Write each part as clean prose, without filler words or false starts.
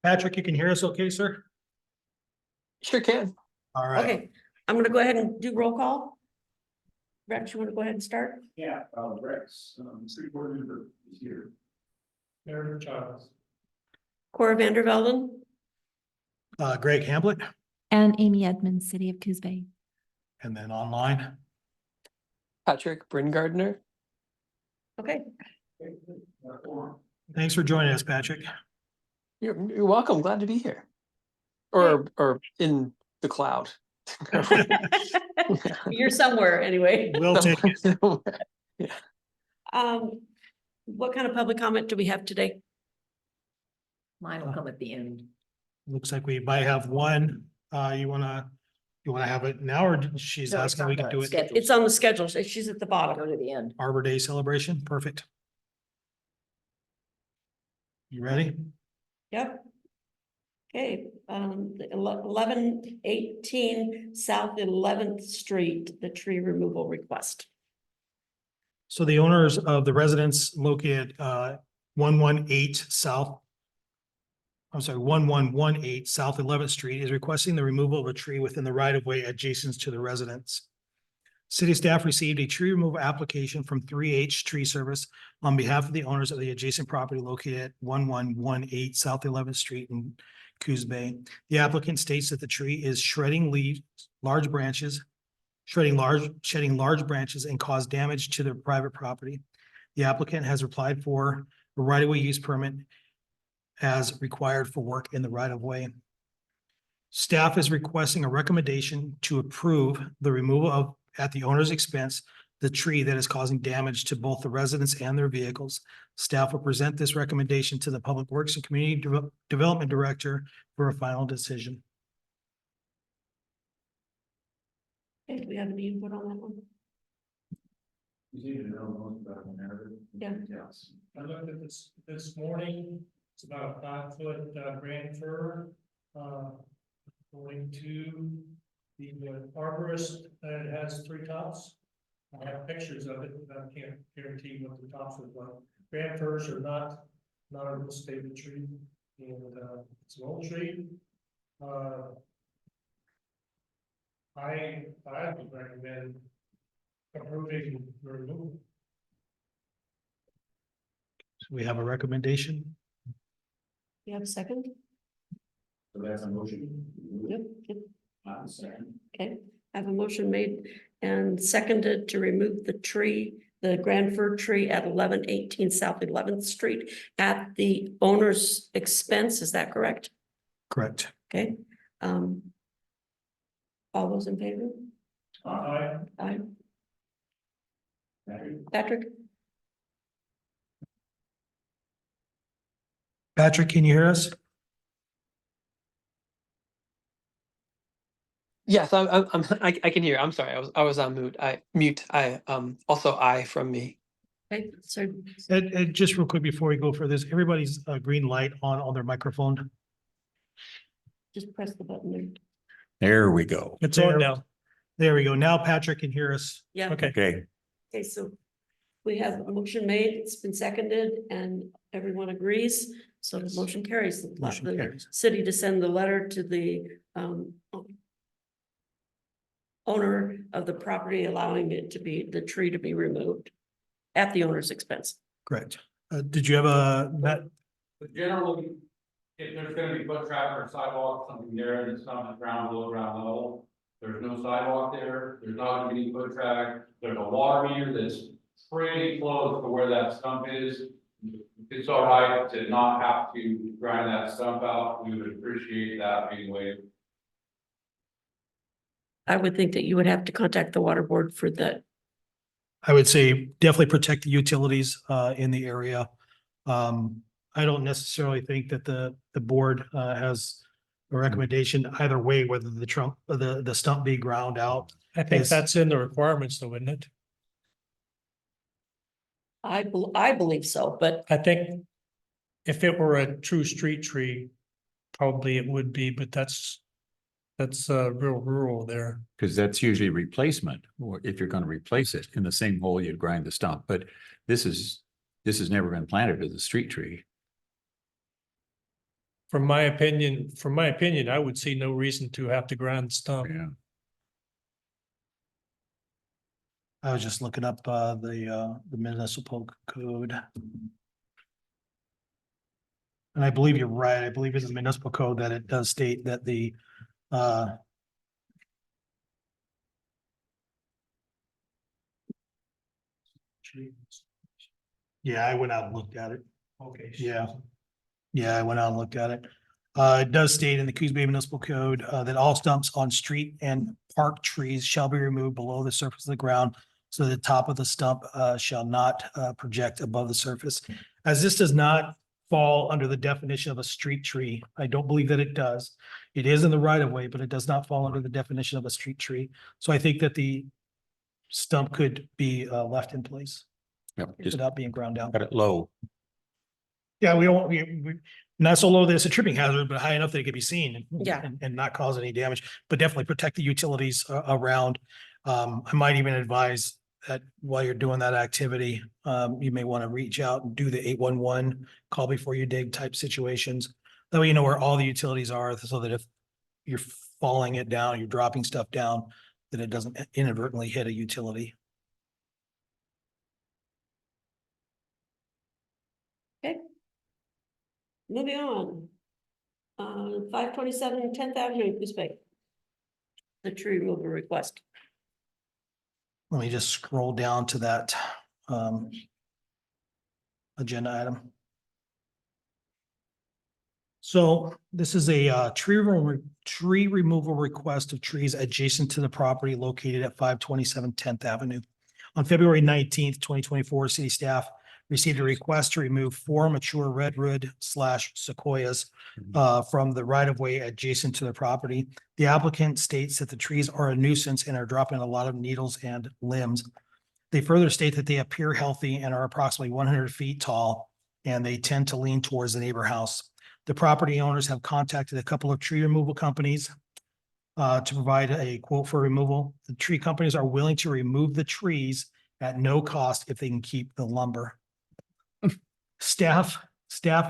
Patrick, you can hear us okay, sir? Sure can. All right. Okay, I'm gonna go ahead and do roll call. Rex, you wanna go ahead and start? Yeah, Rex, street board member is here. Mayor Childs. Cora Vandervelden, Greg Hamblett, And Amy Edmonds, City of Coos Bay. and then online. Patrick Bringardner. okay, Thanks for joining us, Patrick. You're welcome. Glad to be here. Or in the cloud. you're somewhere anyway. We'll take it. What kind of public comment do we have today? Mine will come at the end. Looks like we might have one. You wanna have it now, or she's No, it's asking on we can the do it? schedule. It's on the schedule, so she's at the Go bottom. to the end. Arbor Day celebration, perfect. You ready? Yep. Okay, the 1118 South 11th Street, the tree removal request. So the owners of the residence located 118 South. I'm sorry, 1118 South 11th Street is requesting the removal of a tree within the right of way adjacent to the residence. City staff received a tree removal application from 3H Tree Service on behalf of the owners of the adjacent property located at 1118 South 11th Street in Coos Bay. The applicant states that the tree is shedding large branches and cause damage to their private property. The applicant has applied for a right-of-way use permit as required for work in the right-of-way. Staff is requesting a recommendation to approve the removal of, at the owner's expense, the tree that is causing damage to both the residents and their vehicles. Staff will present this recommendation to the Public Works and Community Development Director for a final decision. Okay, do we have any input on that one? You need to know most about the narrative. Yeah. Yes. I looked at this morning, it's about a 5-foot grand fir. Going to the arborist, and it has 3 tops. I have pictures of it, but I can't guarantee what the tops look like. Grand firs are not a real stable tree, and it's an old tree. I would recommend approving the removal. So we have a recommendation. You have a second? So that's a motion. Yep, yep. Second. Okay, I have a motion made and seconded to remove the tree, the grand fir tree at 1118 South 11th Street at the owner's expense. Is that correct? Correct. Okay. All those in favor? Aye. Aye. Patrick? Patrick, can you hear us? Yes, I can hear. I'm sorry. I was on mute. Also I from me. Okay, so And just real quick before we go for this, everybody's green light on their microphone. just press the button there. There we go. It's on now. There we go. Now Patrick can hear us. Yeah. Okay. Okay, Okay, so we have a motion made, it's been seconded, and everyone agrees, so the motion carries. Motion The carries. City to send the letter to the owner of the property, allowing it to be, the tree to be removed at the owner's expense. Correct. Did you have a, that, But generally, if there's gonna be foot traffic or sidewalk, something there that's not ground level, there's no sidewalk there, there's not gonna be any foot traffic, there's a water meter that's pretty close to where that stump is. If it's all right to not have to grind that stump out, we would appreciate that being waived. I would think that you would have to contact the water board for that. I would say definitely protect the utilities in the area. I don't necessarily think that the board has a recommendation either way, whether the stump be ground out. I think Yes. that's in the requirements though, isn't it? I believe so, but I think if it were a true street tree, probably it would be, but that's real rural there. because that's usually replacement, or if you're going to replace it in the same hole, you'd grind the stump, but this has never been planted as a street tree. From my opinion, I would see no reason to have to grind the stump. Yeah. I was just looking up the municipal code. And I believe you're right. I believe it's the municipal code that it does state that the yeah, I went out and looked at it. Okay. Yeah. Yeah, I went out and looked at it. It does state in the Coos Bay Municipal Code that all stumps on street and park trees shall be removed below the surface of the ground. So the top of the stump shall not project above the surface. As this does not fall under the definition of a street tree, I don't believe that it does. It is in the right of way, but it does not fall under the definition of a street tree. So I think that the stump could be left in place Yep, just without being ground down. got it low. Yeah, we don't, we not so low that it's a tripping hazard, but high enough that it can be seen. Yeah. And not cause any damage, but definitely protect the utilities around. I might even advise that while you're doing that activity, you may want to reach out and do the 811 call before you dig type situations. That way you know where all the utilities are, so that if you're falling it down, you're dropping stuff down, that it doesn't inadvertently hit a utility. Moving on. 527 10th Avenue, Coos Bay. The tree removal request. Let me just scroll down to that agenda item. So this is a tree removal request of trees adjacent to the property located at 527 10th Avenue. On February 19th, 2024, city staff received a request to remove 4 mature redwood / sequoias from the right of way adjacent to the property. The applicant states that the trees are a nuisance and are dropping a lot of needles and limbs. They further state that they appear healthy and are approximately 100 feet tall, and they tend to lean towards the neighbor house. The property owners have contacted a couple of tree removal companies to provide a quote for removal. The tree companies are willing to remove the trees at no cost if they can keep the lumber. Staff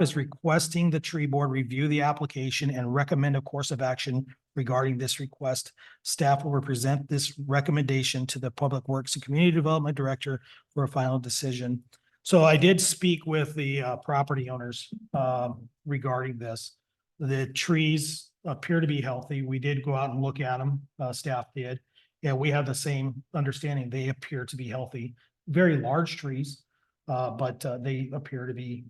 is requesting the tree board review the application and recommend a course of action regarding this request. Staff will present this recommendation to the Public Works and Community Development Director for a final decision. So I did speak with the property owners regarding this. The trees appear to be healthy. We did go out and look at them, staff did. Yeah, we have the same understanding. They appear to be healthy, very large trees. But they appear to be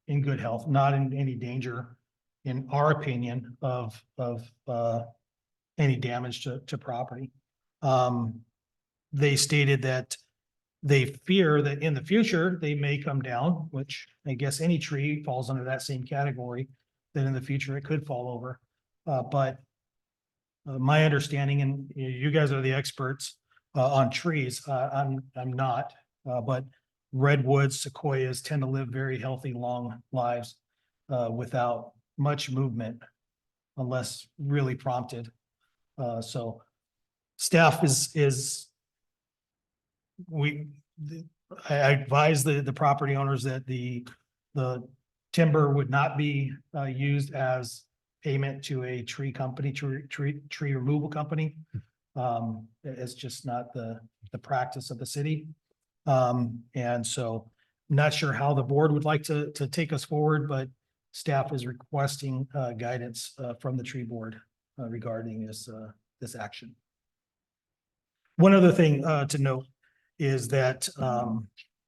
in good health, not in any danger, in our opinion, of any damage to property. They stated that they fear that in the future, they may come down, which I guess any tree falls under that same category, that in the future it could fall over. But my understanding, and you guys are the experts on trees, I'm not, but redwoods, sequoias tend to live very healthy, long lives without much movement unless really prompted. So staff I advise the property owners that the timber would not be used as payment to a tree company, tree removal company. It's just not the practice of the city. And so I'm not sure how the board would like to take us forward, but staff is requesting guidance from the tree board regarding this action. One other thing to note is that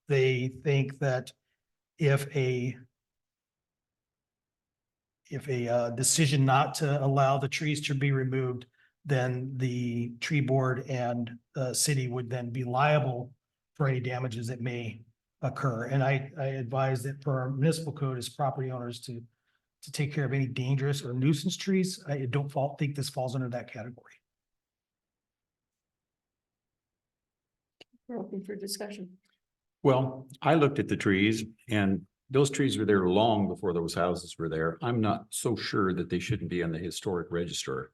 they think that if a decision not to allow the trees to be removed, then the tree board and city would then be liable for any damages that may occur. And I advise that for our municipal code as property owners to take care of any dangerous or nuisance trees. I don't think this falls under that category. We're open for discussion. Well, I looked at the trees and those trees were there long before those houses were there. I'm not so sure that they shouldn't be on the historic register.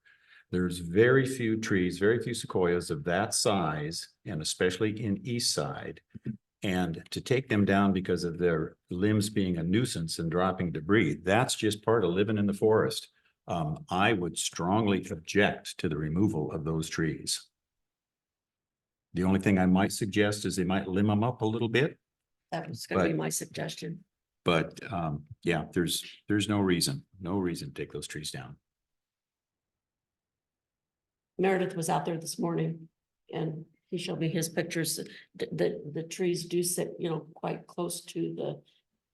There's very few trees, very few sequoias of that size, and especially in East Side, And to take them down because of their limbs being a nuisance and dropping debris, that's just part of living in the forest. I would strongly object to the removal of those trees. The only thing I might suggest is they might limb them up a little bit, That was gonna be But- my suggestion. but yeah, there's no reason to take those trees down. Meredith was out there this morning and he showed me his pictures. The trees do sit, you know, quite close to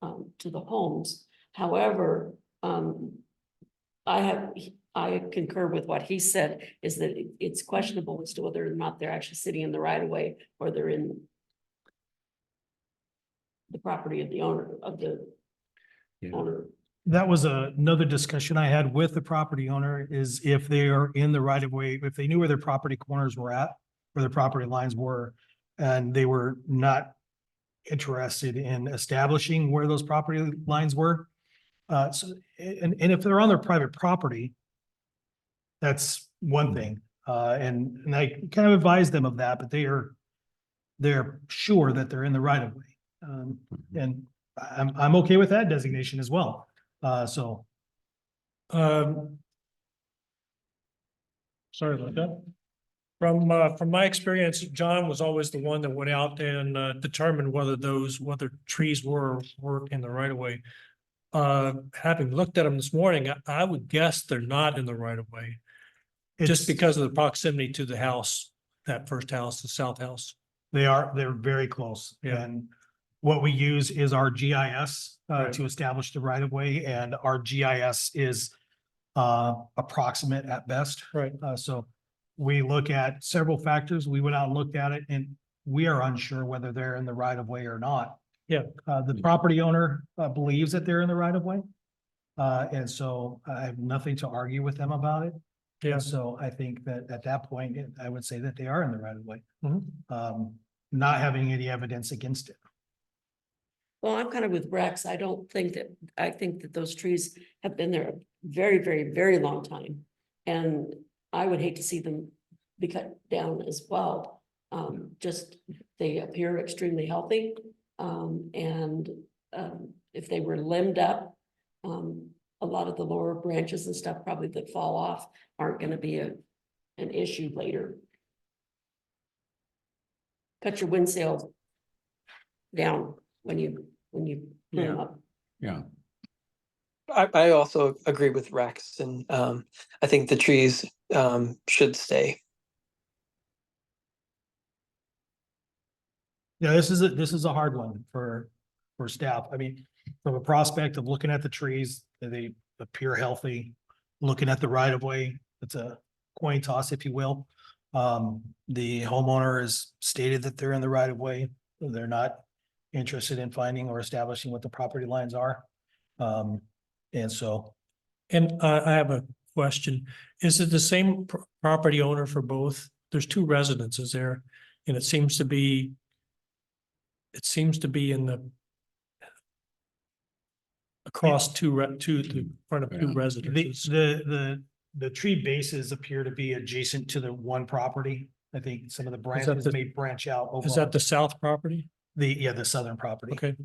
the homes. However, I concur with what he said, is that it's questionable as to whether or not they're actually sitting in the right of way or they're in the property of the owner of the Yeah. owner. That was another discussion I had with the property owner, is if they are in the right of way, if they knew where their property corners were at, where their property lines were, and they were not interested in establishing where those property lines were. And if they're on their private property, that's one thing. And I kind of advise them of that, but they're sure that they're in the right of way. And I'm okay with that designation as well. So Sorry about that. From my experience, John was always the one that went out and determined whether trees were in the right of way. Having looked at them this morning, I would guess they're not in the right of way, just it's, because of the proximity to the house, that first house, the south house. they're very close. Yeah. And what we use is our GIS Right. to establish the right of way, and our GIS is approximate at best. Right. So we look at several factors. We went out and looked at it, and we are unsure whether they're in the right of way or not. Yeah. The property owner believes that they're in the right of way. And so I have nothing to argue with them about it. Yeah. And so I think that at that point, I would say that they are in the right of way. Mhm. Not having any evidence against it. Well, I'm kind of with Rex. I think that those trees have been there a very, very, very long time. And I would hate to see them be cut down as well. Just, they appear extremely healthy. If they were limbed up, a lot of the lower branches and stuff probably that fall off aren't gonna be an issue later. Cut your wind sail down when you clean them up. Yeah. I also agree with Rex, and I think the trees should stay. Yeah, this is a hard one for staff. I mean, from a prospect of looking at the trees, they appear healthy. Looking at the right of way, it's a coin toss, if you will. The homeowner has stated that they're in the right of way. They're not interested in finding or establishing what the property lines are. And so, And I have a question. Is it the same property owner for both? There's two residences there, and it seems to be in the across the front of two Yeah. residences. the tree bases appear to be adjacent to the one property. I think some of the branches the- may branch out over. Is that the south property? the southern property. Okay,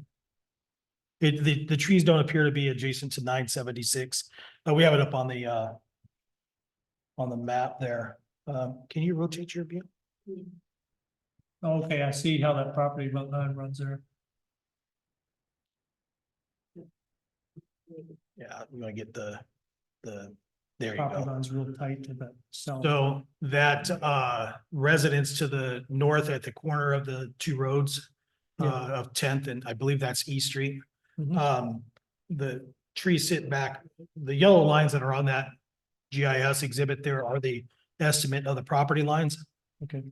The trees don't appear to be adjacent to 976. We have it up on the map there. Can you rotate your view? okay, I see how that property line runs there. Yeah, I'm gonna get the, there you Property go. line's real tight to that south. So that residence to the north at the corner of the two roads Yeah. of 10th, and I believe that's East Street. Mhm. The trees sit back, the yellow lines that are on that GIS exhibit there are the estimate of the property lines. Okay,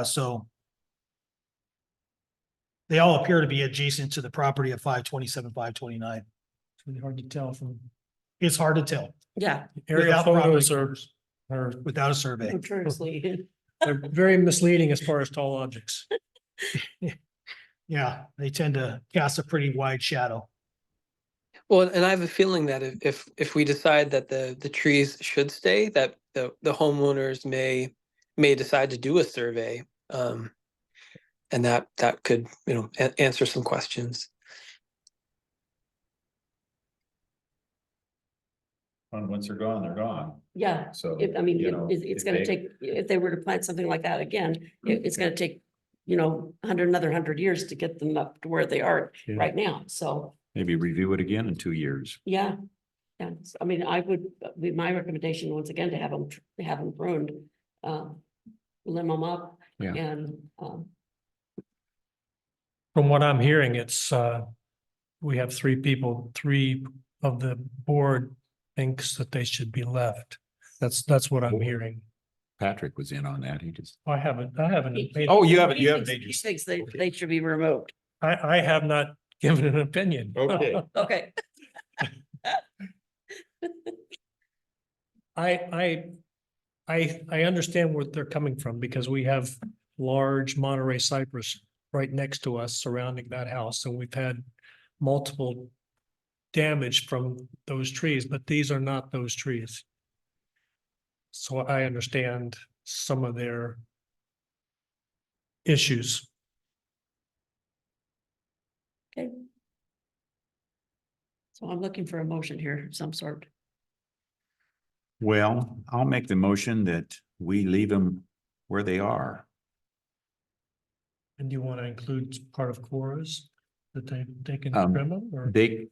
So they all appear to be adjacent to the property of 527, 529. it's really hard to tell from It's hard to tell Yeah, aerial Without property photos corners. are without a survey. notoriously. they're very misleading as far as tall objects. Yeah, they tend to cast a pretty wide shadow. Well, and I have a feeling that if we decide that the trees should stay, that the homeowners may decide to do a survey. And And that could, answer some questions. And once they're gone, they're gone. Yeah, So. I mean, you know, it's if gonna they- take, if they were to plant something like that again, it's gonna take, another 100 years to get them up to where they are Yeah. right now, so, Maybe review it again in 2 years. yeah. Yeah, I mean, I would, be my recommendation, once again, to have them pruned, limb them up. Yeah. And, From what I'm hearing, it's, we have three people, three of the board thinks that they should be left. That's what I'm hearing. Patrick was in on that. He just. I haven't made. Oh, you haven't, he you haven't. thinks- made he your- thinks they, okay. they should be removed. I have not given an opinion. Okay. Okay. I understand where they're coming from because we have large Monterey cypress right next to us surrounding that house, and we've had multiple damage from those trees, but these are not those trees. So I understand some of their issues. Okay. So I'm looking for a motion here of some sort. Well, I'll make the motion that we leave them where they are. And do you want to include part of Cora's that they can Um, trim them or? They,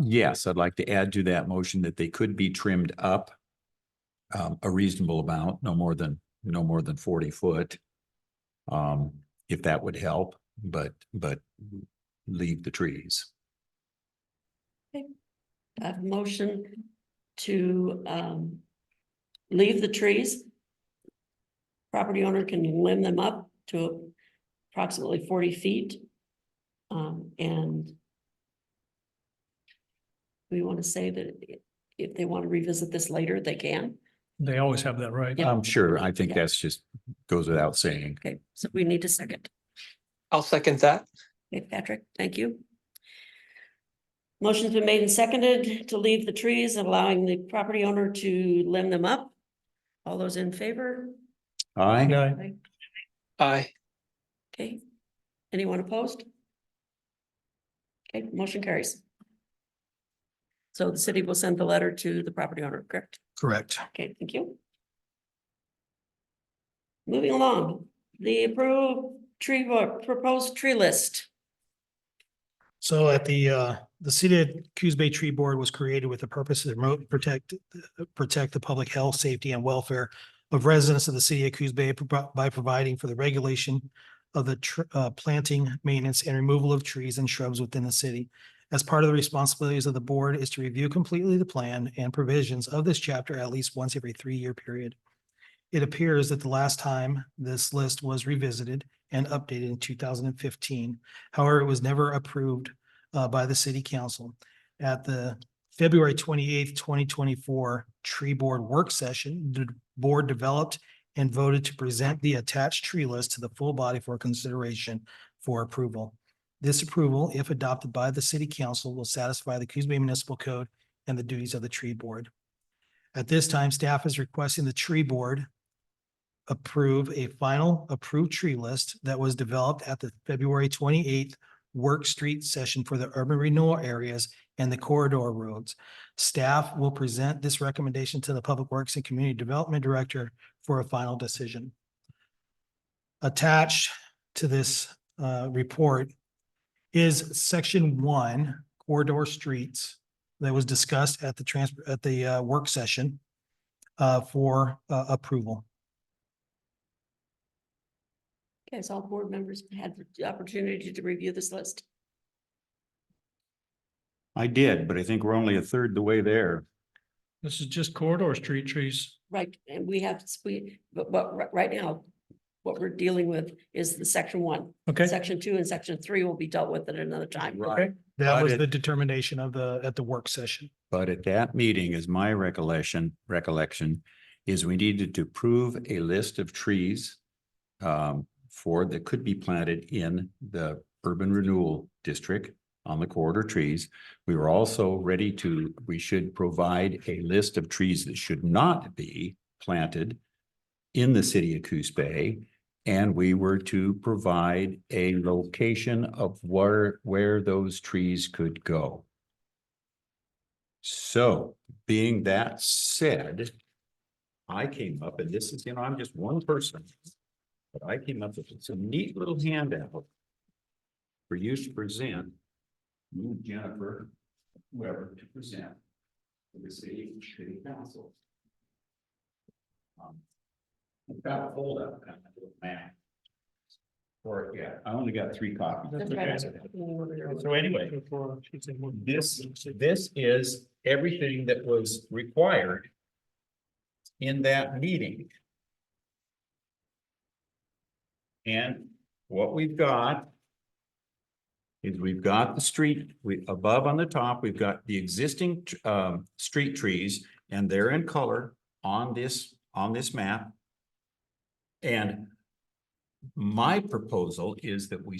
yes, I'd like to add to that motion that they could be trimmed up. A reasonable amount, no more than 40 foot. If that would help, but leave the trees. I have a motion to leave the trees. Property owner can limb them up to approximately 40 feet. And we want to say that if they want to revisit this later, they can. They always have that right. Yeah. I'm sure, I think Yeah. that's just goes without saying. Okay, so we need a second. I'll second that. Okay, Patrick, thank you. Motion's been made and seconded to leave the trees, allowing the property owner to limb them up. All those in favor? Aye. Yeah, Aye. Okay, anyone opposed? Okay, motion carries. So the city will send the letter to the property owner, correct? Correct. Okay, thank you. Moving along, the approved proposed tree list. So at the city of Coos Bay Tree Board was created with the purpose to promote, protect the public health, safety and welfare of residents of the city of Coos Bay by providing for the regulation of the planting, maintenance and removal of trees and shrubs within the city. As part of the responsibilities of the board is to review completely the plan and provisions of this chapter at least once every 3-year period. It appears that the last time this list was revisited and updated in 2015. However, it was never approved by the city council. At the February 28th, 2024 tree board work session, the board developed and voted to present the attached tree list to the full body for consideration for approval. This approval, if adopted by the city council, will satisfy the Coos Bay Municipal Code and the duties of the tree board. At this time, staff is requesting the tree board approve a final approved tree list that was developed at the February 28th work street session for the urban renewal areas and the corridor roads. Staff will present this recommendation to the Public Works and Community Development Director for a final decision. Attached to this report is section 1, corridor streets, that was discussed at the work session for approval. Okay, so all board members had the opportunity to review this list. I did, but I think we're only a third the way there. this is just corridor street trees. Right, and but right now, what we're dealing with is the section 1. Okay, Section 2 and section 3 will be dealt with at another time. okay. That But was it- the determination of at the work session. But at that meeting, is my recollection is we needed to prove a list of trees that could be planted in the urban renewal district on the corridor trees. We were also we should provide a list of trees that should not be planted in the city of Coos Bay. And we were to provide a location of where those trees could go. So, being that said, I came up, and this is, I'm just one person. But I came up with some neat little handout for you to present, you, Jennifer, whoever, to present to the city council. I've got a folder, kind of a little map. Or, yeah, I only got 3 copies. That's right. So anyway, this is everything that was required in that meeting. And what we've got is we've got the street, above on the top, we've got the existing street trees, and they're in color on this map. And my proposal is that we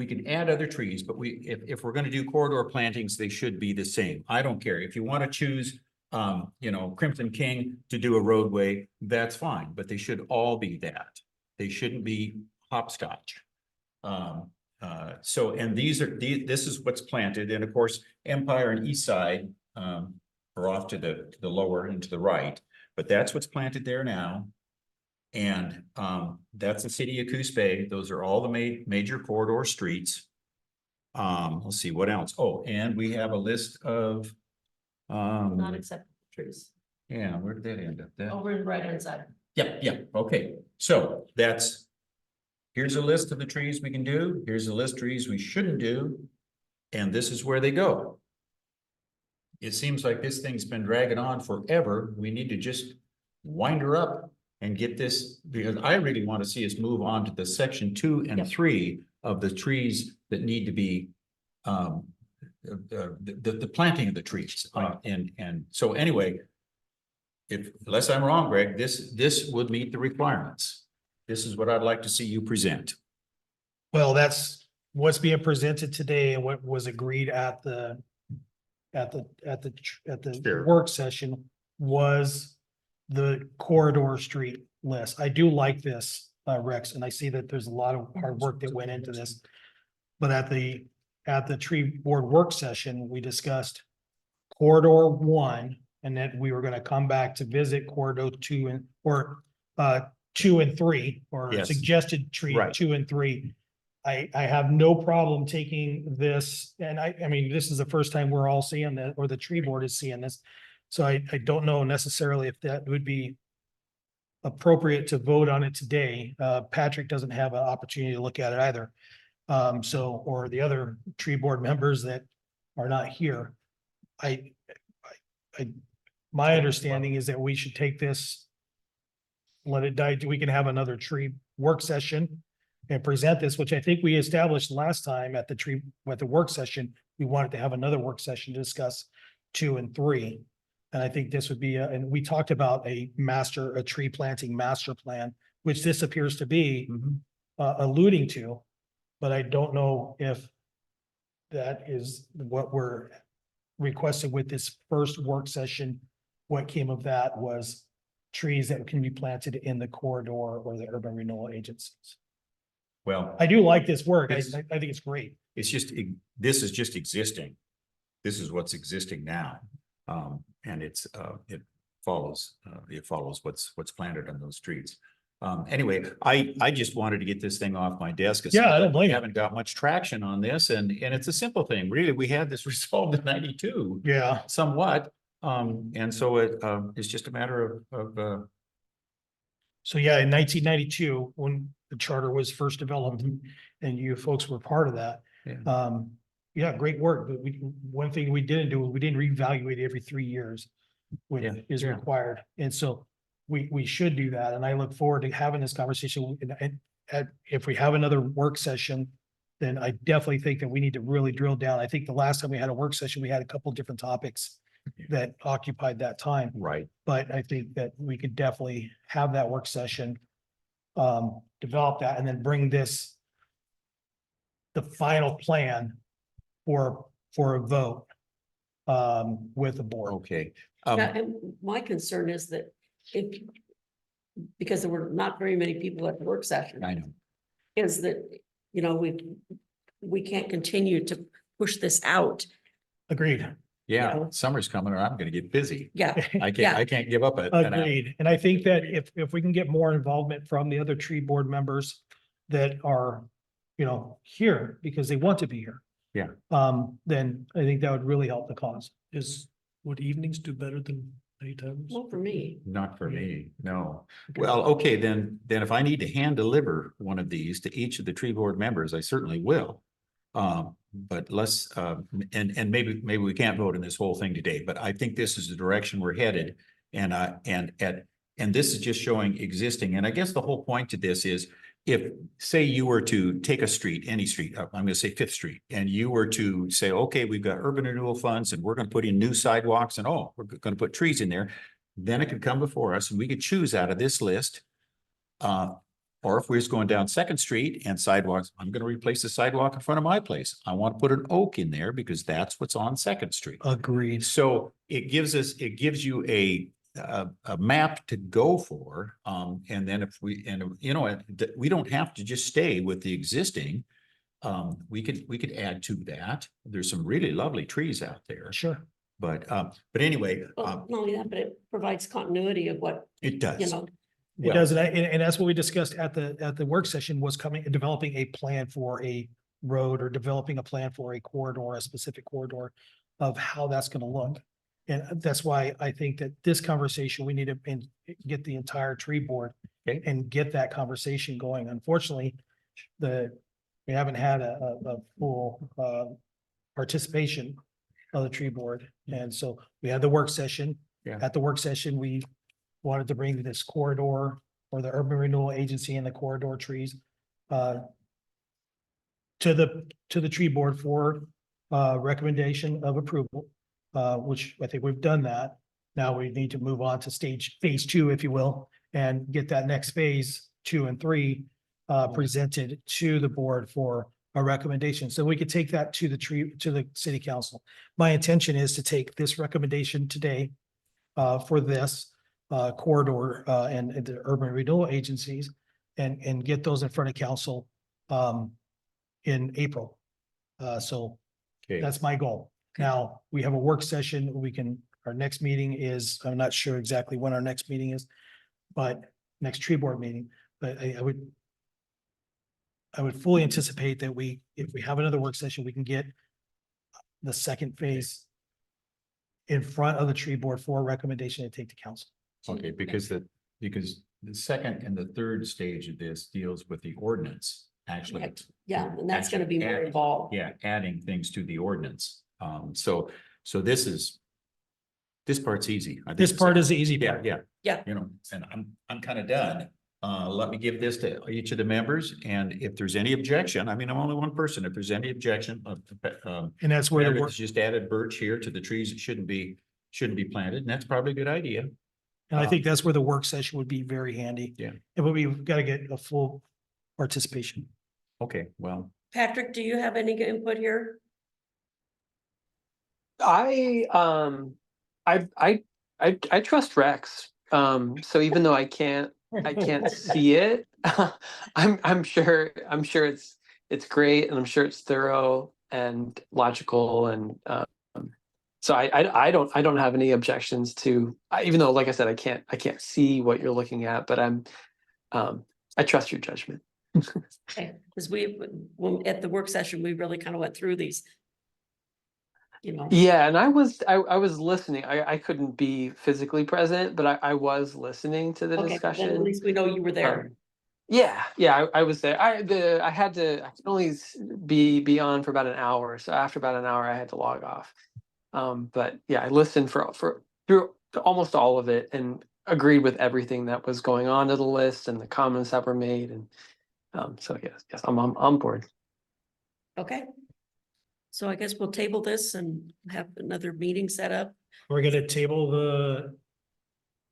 can add other trees, but if we're gonna do corridor plantings, they should be the same. I don't care. If you want to choose Crimson King to do a roadway, that's fine, but they should all be that. They shouldn't be hopscotch. And this is what's planted, and of course, Empire and East Side are off to the lower and to the right, but that's what's planted there now. And that's the city of Coos Bay. Those are all the major corridor streets. Let's see, what else? Oh, and we have a list of Not acceptable trees, yeah, where did that end up? over in the right-hand side. Yeah, okay. So here's a list of the trees we can do. Here's a list of trees we shouldn't do. And this is where they go. It seems like this thing's been dragging on forever. We need to just wind her up and get this, because I really want to see us move on to the section 2 and 3 of the trees that need to be the planting of the trees. And so anyway, unless I'm wrong, Greg, this would meet the requirements. This is what I'd like to see you present. Well, that's what's being presented today and what was agreed at the Sure. work session was the corridor street list. I do like this, Rex, and I see that there's a lot of hard work that went into this. But at the tree board work session, we discussed corridor 1, and that we were gonna come back to visit corridor 2 and 2 and 3, or Yes. suggested tree Right. 2 and 3. I have no problem taking this, and I mean, this is the first time we're all seeing that, or the tree board is seeing this. So I don't know necessarily if that would be appropriate to vote on it today. Patrick doesn't have an opportunity to look at it either. Or the other tree board members that are not here. My understanding is that we should take this, let it die. We can have another tree work session and present this, which I think we established last time at the work session. We wanted to have another work session to discuss 2 and 3. And I think this would be, and we talked about a tree planting master plan, which this appears to be alluding to. But I don't know if that is what we're requesting with this first work session. What came of that was trees that can be planted in the corridor or the urban renewal agencies. Well, I do like this work. I It's- think it's great. it's just, this is just existing. This is what's existing now. And it follows what's planted on those streets. Anyway, I just wanted to get this thing off my desk. Yeah, I don't blame We you. haven't got much traction on this, and it's a simple thing. Really, we had this resolved in 92 Yeah. somewhat. And so it's just a matter of So yeah, in 1992, when the charter was first developed and you folks were part of that. Yeah. Yeah, great work. But one thing we didn't do, we didn't reevaluate every 3 years, which Yeah, is yeah. required. And so we should do that. And I look forward to having this conversation. And if we have another work session, then I definitely think that we need to really drill down. I think the last time we had a work session, we had a couple of different topics that occupied that time. right. But I think that we could definitely have that work session, develop that, and then bring the final plan for a vote, with the board. Okay. Yeah, and my concern is that if because there were not very many people at the work session, I know. is that, you know, we can't continue to push this out. Agreed, Yeah, summer's coming or I'm gonna get busy. Yeah, I can't, Yeah. I can't give up an hour. agreed. And I think that if we can get more involvement from the other tree board members that are, you know, here because they want to be here. Yeah. Then I think that would really help the cause. Would evenings do better than daytimes? well, for me, Not for me, no. Well, okay, then if I need to hand deliver one of these to each of the tree board members, I certainly will. But let's, and maybe we can't vote on this whole thing today, but I think this is the direction we're headed. And this is just showing existing, and I guess the whole point to this is, if, say you were to take a street, any street, I'm gonna say Fifth Street, and you were to say, okay, we've got urban renewal funds and we're gonna put in new sidewalks and we're gonna put trees in there. Then it could come before us and we could choose out of this list. Or if we're just going down Second Street and sidewalks, I'm gonna replace the sidewalk in front of my place. I want to put an oak in there because that's what's on Second Street. Agreed. So it gives you a map to go for. And then if we, we don't have to just stay with the existing. We could add to that. There's some really lovely trees out there, Sure. but anyway, well, not only that, but it provides continuity of what, it you does. know, It Well, does, and that's what we discussed at the work session was developing a plan for a road or developing a plan for a corridor, a specific corridor of how that's gonna look. And that's why I think that this conversation, we need to get the entire tree board Okay. and get that conversation going. Unfortunately, we haven't had a full participation of the tree board. And so we had the work session. Yeah. At the work session, we wanted to bring this corridor or the urban renewal agency and the corridor trees to the tree board for recommendation of approval, which I think we've done that. Now we need to move on to phase 2, if you will, and get that next phase 2 and 3 presented to the board for a recommendation. So we could take that to the city council. My intention is to take this recommendation today for this corridor and the urban renewal agencies and get those in front of council in April. So Okay. that's my goal. Now, we have a work session. Our next meeting is, I'm not sure exactly when our next meeting is, but next tree board meeting, but I would fully anticipate that if we have another work session, we can get the second phase in front of the tree board for a recommendation to take to council. Okay, because the second and the third stage of this deals with the ordinance, actually. Correct. Yeah, and that's gonna be more Actually, involved. Yeah, adding things to the ordinance. So this part's easy. I think This it's- part is the easy Yeah, part. yeah. Yeah. And I'm kind of done. Let me give this to each of the members, and if there's any objection, I mean, I'm only one person, if there's any objection, And that's where the work, Meredith's just added birch here to the trees that shouldn't be planted, and that's probably a good idea. and I think that's where the work session would be very handy. Yeah. And we've got to get a full participation. Okay, well, Patrick, do you have any input here? I trust Rex. So even though I can't see it, I'm sure it's great, and I'm sure it's thorough and logical, and so I don't have any objections to, even though, like I said, I can't see what you're looking at, but I trust your judgment. Okay, because at the work session, we really kind of went through these. You know, Yeah, and I was listening. I couldn't be physically present, but I was listening to the okay, then discussion. at least we know you were there. Yeah, I was there. I could only be on for about an hour. So after about an hour, I had to log off. But yeah, I listened through almost all of it and agreed with everything that was going on to the list and the comments that were made. And so yes, I'm on board. Okay. So I guess we'll table this and have another meeting set up. We're going to table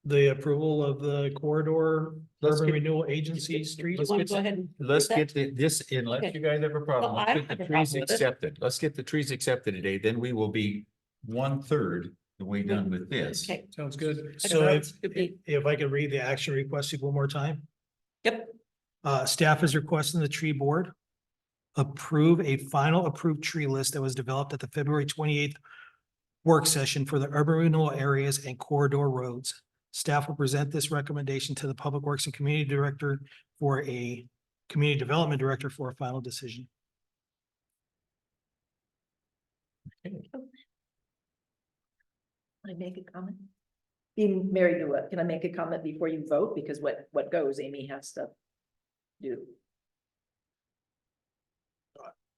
the approval of the corridor Let's urban get- renewal agency street. You want to go ahead and? let's do that? get this, unless Okay. you guys have a problem, No, let's I get don't the have a trees problem with it. accepted. Let's get the trees accepted today, then we will be 1/3 the way done with this. Okay, Sounds good. So that's good. if I could read the action requested one more time. Yep, Staff is requesting the tree board approve a final approved tree list that was developed at the February 28th work session for the urban renewal areas and corridor roads. Staff will present this recommendation to the Public Works and Community Director for a Community Development Director for a final decision. Can I make a comment? Being married to what? Can I make a comment before you vote? Because what goes, Amy has to do.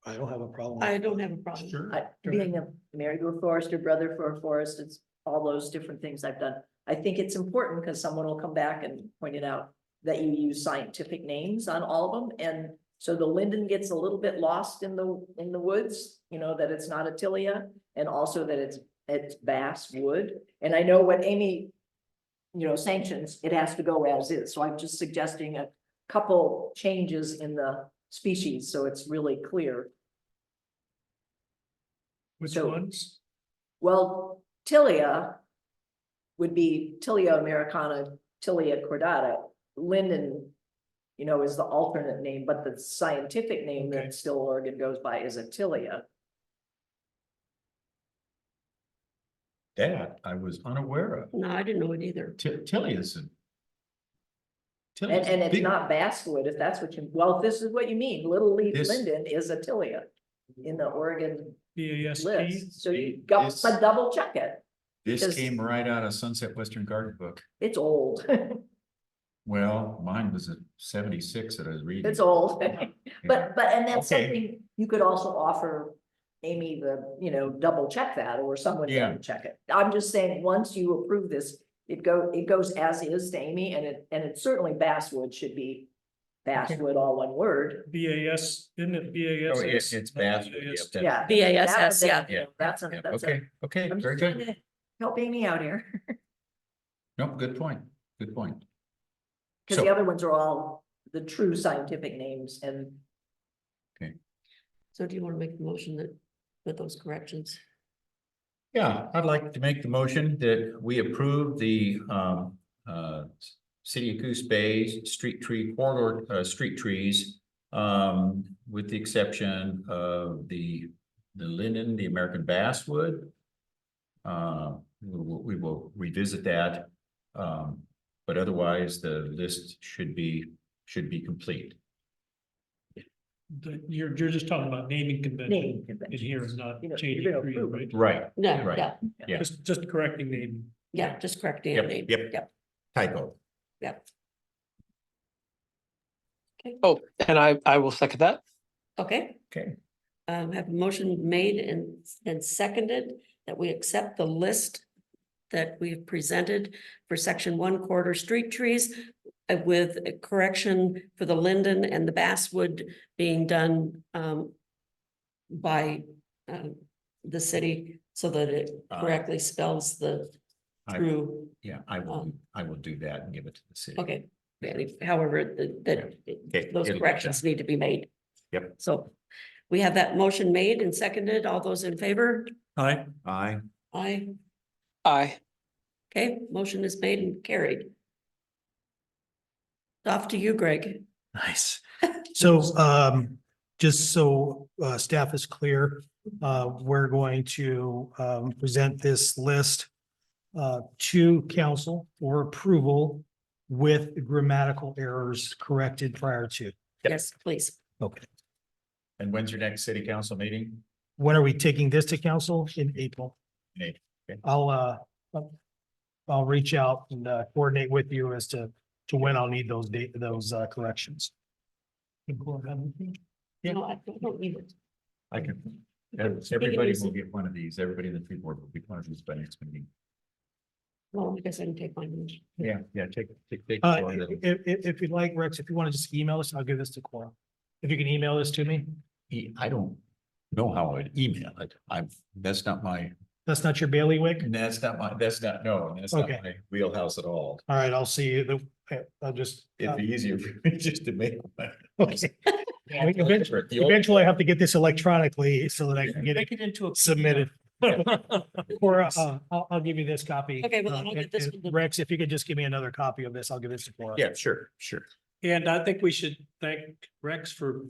I don't have a problem. I don't have a problem. Sure. Being married to a forester, brother for a forest, it's all those different things I've done. I think it's important because someone will come back and point it out that you use scientific names on all of them. And so the linden gets a little bit lost in the woods, you know, that it's not Atilia, and also that it's basswood. And I know what Amy, you know, sanctions, it has to go as is. So I'm just suggesting a couple changes in the species, so it's really clear. Which So- ones? Well, Tilia would be Tilia americana, Tilia cordata. Linden, you know, is the alternate name, but the scientific name Okay. that still Oregon goes by is Atilia. That I was unaware of. No, I didn't know it either. Tilius. And it's not basswood, if that's what you, well, if this is what you mean, little leaf This- linden is Atilia in the Oregon BAST? list. So you got This- to double check it. This Because- came right out of Sunset Western Garden Book. It's old. Well, mine was a 76 that I was reading. It's old. But, and that's Okay. something you could also offer Amy the, you know, double check that, or someone Yeah. double check it. I'm just saying, once you approve this, it goes as is to Amy, and it certainly basswood should be basswood, all one word. BAS, isn't it BAS? Oh, it's basswood, BAS. yep. Yeah. BASS, that- yeah. you know, That's a, Yeah, that's a, okay, okay, I'm very just trying good. to help Amy out here, No, good point, good point. because So- the other ones are all the true scientific names, and So do you want to make the motion that with those corrections? Yeah, I'd like to make the motion that we approve the City of Coos Bay street tree corridor, street trees. With the exception of the linden, the American basswood. We will revisit that. But otherwise, the list should be complete. You're just talking about naming convention name in conventions. here, not You know, changing you're gonna tree, approve it. right? Right, Yeah, Right. yeah, yeah, Just correcting name. yeah, just correct the Yep, name. yep. Yep, typo. yep. Oh, and I will second that. Okay. Okay. Have a motion made and seconded that we accept the list that we've presented for section 1 corridor street trees with a correction for the linden and the basswood being done by the city so that it correctly spells the I- true, Yeah, I will do that and give it to the city. okay. However, that Okay, those it'll get corrections need to be made. Yep. So we have that motion made and seconded. All those in favor? Aye. Aye. Aye. Aye. Okay, motion is made and carried. Off to you, Greg. Nice. So, just so, staff is clear, we're going to, present this list, to council for approval with grammatical errors corrected prior to. Yes, please. Okay. And when's your next city council meeting? When are we taking this to council? In April. In April, okay. I'll reach out and, coordinate with you as to when I'll need those corrections. No, I don't need it. I can, Speaking everybody of- will get one of these, everybody in the tree board will get one of these by next meeting. Well, I guess I can take mine. Yeah, take. one of them. If you'd like, Rex, if you want to just email us, I'll give this to Cora. If you can email this to me, I don't know how I'd email it. that's not that's not your bailiwick. that's not not Okay. my wheelhouse at all. All right, I'll see you. I'll just. It'd be easier for me just to make one. Okay. Eventually I have to get this electronically so that I can get it Make it into a. submitted. Or, I'll give you this copy. Okay, well, then I'll get this and one to- Rex, if you could just give me another copy of this, I'll give this to Cora. Yeah, sure, sure. And I think we should thank Rex for,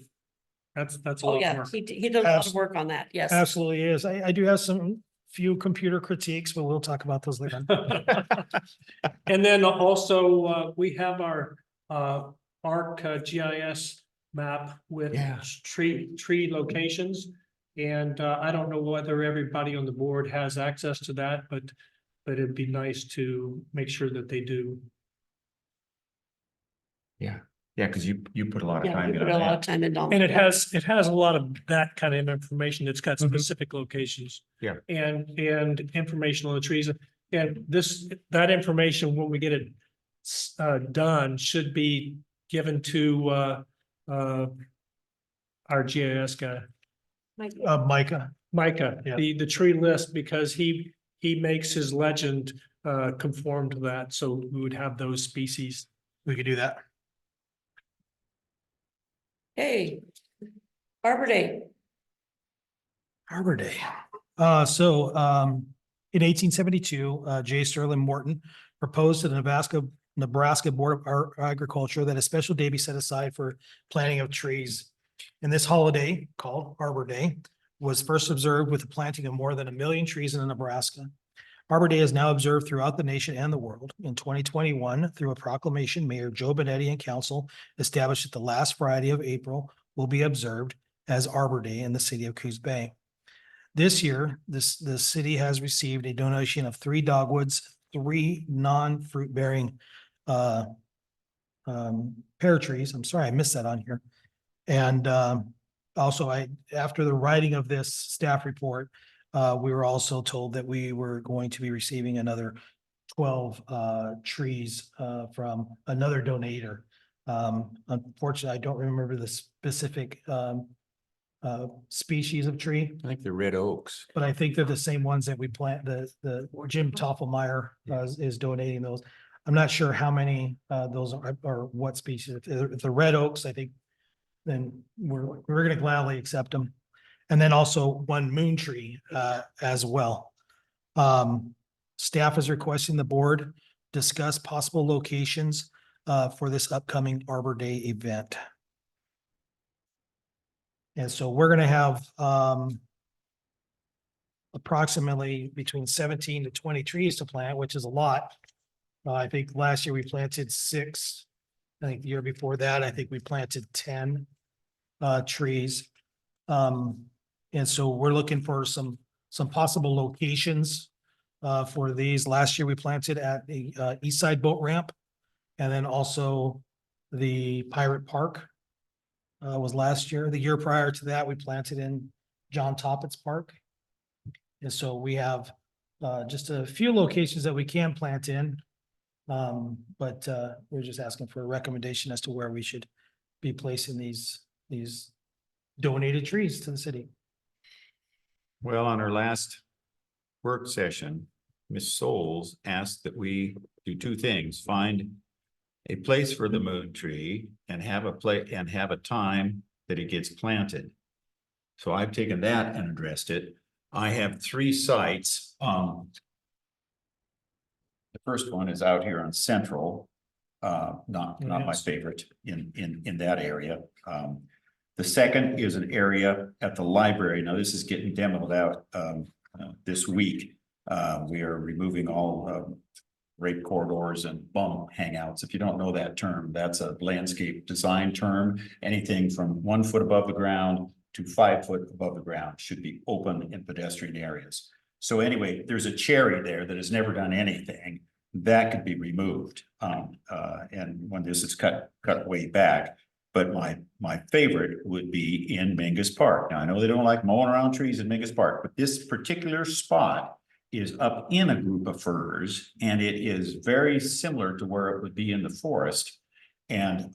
that's a Oh, lot of yeah, work. he does a lot of work on that, yes. Absolutely is. I do have some few computer critiques, but we'll talk about those later. And then also, we have our ARC GIS map with Yeah. tree locations. And I don't know whether everybody on the board has access to that, but it'd be nice to make sure that they do. Yeah, because you put a lot of Yeah, time we in put on a lot of that. time in. And it has a lot of that kind of information. It's got Mhm. specific locations. Yeah. And information on the trees. And that information, when we get it done, should be given to our GIS guy, Micah, Micah, Yeah. the tree list, because he makes his legend conform to that. So we would have those species. we could do that. Hey, Arbor Day. Arbor Day. In 1872, J. Sterling Morton proposed to the Nebraska Board of Agriculture that a special day be set aside for planting of trees. And this holiday, called Arbor Day, was first observed with the planting of more than 1 million trees in Nebraska. Arbor Day is now observed throughout the nation and the world. In 2021, through a proclamation, Mayor Joe Benetti and council established that the last Friday of April will be observed as Arbor Day in the city of Coos Bay. This year, the city has received a donation of 3 dogwoods, 3 non-fruit bearing pear trees. I'm sorry, I missed that on here. And also, after the writing of this staff report, we were also told that we were going to be receiving another 12 trees from another donator. Unfortunately, I don't remember the specific species of tree, I think they're red oaks. but I think they're the same ones that we plant, the Jim Toffelmeyer is donating those. I'm not sure how many those are or what species. If the red oaks, I think, then we're gonna gladly accept them. And then also 1 moon tree as well. Staff is requesting the board discuss possible locations for this upcoming Arbor Day event. And so we're gonna have approximately between 17 to 20 trees to plant, which is a lot. I think last year we planted 6. I think the year before that, I think we planted 10 trees. And so we're looking for some possible locations for these. Last year we planted at the East Side Boat Ramp. And then also the Pirate Park was last year. The year prior to that, we planted in John Toppet's Park. And so we have just a few locations that we can plant in. But we're just asking for a recommendation as to where we should be placing these donated trees to the city. Well, on our last work session, Ms. Souls asked that we do 2 things: find a place for the moon tree and have a time that it gets planted. So I've taken that and addressed it. I have 3 sites. The first one is out here on Central, not my favorite in that area. The second is an area at the library. Now, this is getting demoed out this week. We are removing all rape corridors and bum hangouts. If you don't know that term, that's a landscape design term. Anything from 1 foot above the ground to 5 foot above the ground should be open in pedestrian areas. So anyway, there's a cherry there that has never done anything that could be removed. And when this is cut way back. But my favorite would be in Mingus Park. Now, I know they don't like mowing around trees in Mingus Park, but this particular spot is up in a group of firs, and it is very similar to where it would be in the forest. And